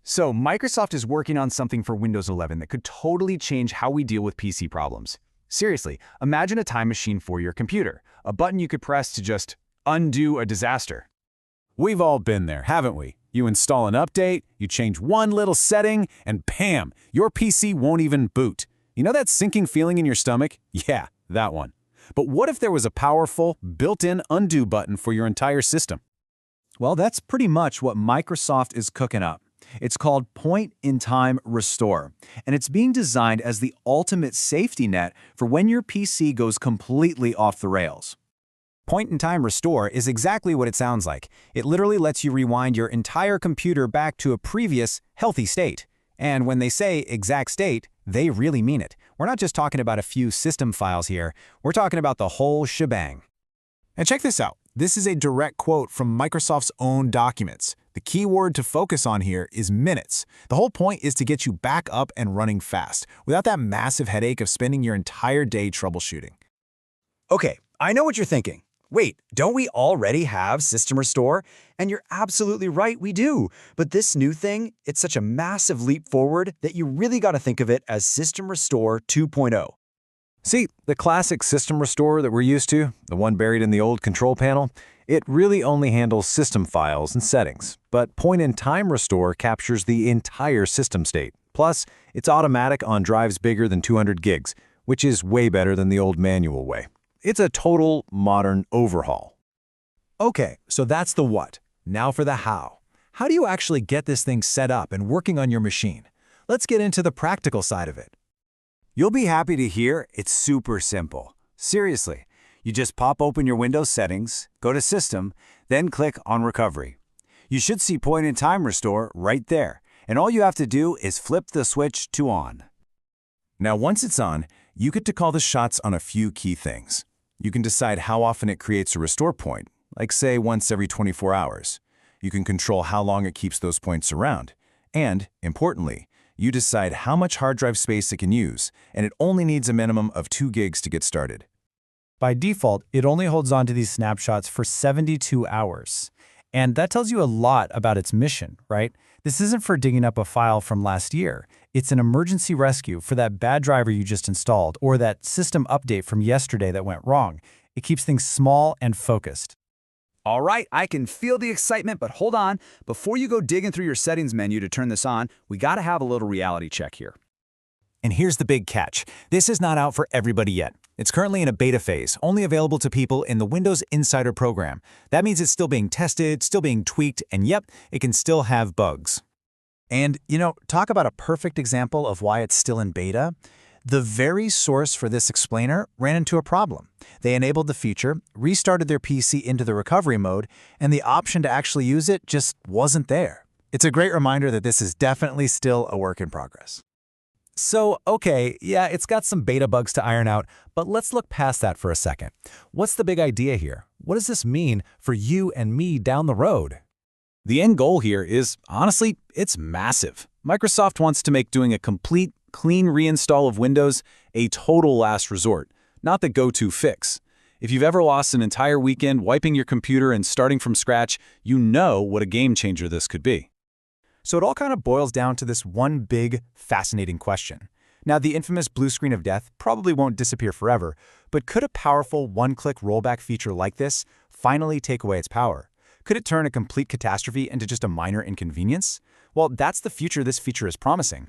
So, Microsoft is working on something for Windows 11 that could totally change how we deal with PC problems. Seriously, imagine a time machine for your computer, a button you could press to just undo a disaster. We've all been there, haven't we? You install an update, you change one little setting, and bam, your PC won't even boot. You know that sinking feeling in your stomach? Yeah, that one. But what if there was a powerful, built-in undo button for your entire system? Well, that's pretty much what Microsoft is cooking up. It's called Point-in-Time Restore, and it's being designed as the ultimate safety net for when your PC goes completely off the rails. Point-in-Time Restore is exactly what it sounds like. It literally lets you rewind your entire computer back to a previous, healthy state. And when they say exact state, they really mean it. We're not just talking about a few system files here, we're talking about the whole shebang. And check this out. This is a direct quote from Microsoft's own documents. The key word to focus on here is minutes. The whole point is to get you back up and running fast, without that massive headache of spending your entire day troubleshooting. Okay, I know what you're thinking. Wait, don't we already have System Restore? And you're absolutely right, we do. But this new thing, it's such a massive leap forward that you really got to think of it as System Restore 2.0. See, the classic System Restore that we're used to, the one buried in the old control panel, it really only handles system files and settings. But Point-in-Time Restore captures the entire system state. Plus, it's automatic on drives bigger than 200 gigs, which is way better than the old manual way. It's a total modern overhaul. Okay, so that's the what. Now for the how. How do you actually get this thing set up and working on your machine? Let's get into the practical side of it. You'll be happy to hear it's super simple. Seriously, you just pop open your Windows settings, go to System, then click on Recovery. You should see Point-in-Time Restore right there, and all you have to do is flip the switch to on. Now, once it's on, you get to call the shots on a few key things. You can decide how often it creates a restore point, like say once every 24 hours. You can control how long it keeps those points around. And, importantly, you decide how much hard drive space it can use, and it only needs a minimum of 2 gigs to get started. By default, it only holds on to these snapshots for 72 hours. And that tells you a lot about its mission, right? This isn't for digging up a file from last year. It's an emergency rescue for that bad driver you just installed or that system update from yesterday that went wrong. It keeps things small and focused. All right, I can feel the excitement, but hold on. Before you go digging through your settings menu to turn this on, we gotta have a little reality check here. And here's the big catch. This is not out for everybody yet. It's currently in a beta phase, only available to people in the Windows Insider program. That means it's still being tested, still being tweaked, and yep, it can still have bugs. And, talk about a perfect example of why it's still in beta. The very source for this explainer ran into a problem. They enabled the feature, restarted their PC into the recovery mode, and the option to actually use it just wasn't there. It's a great reminder that this is definitely still a work in progress. So, okay, yeah, it's got some beta bugs to iron out, but let's look past that for a second. What's the big idea here? What does this mean for you and me down the road? The end goal here is, honestly, it's massive. Microsoft wants to make doing a complete, clean reinstall of Windows a total last resort, not the go-to fix. If you've ever lost an entire weekend wiping your computer and starting from scratch, you know what a game changer this could be. So it all kind of boils down to this one big, fascinating question. Now, the infamous blue screen of death probably won't disappear forever, but could a powerful one-click rollback feature like this finally take away its power? Could it turn a complete catastrophe into just a minor inconvenience? Well, that's the future this feature is promising.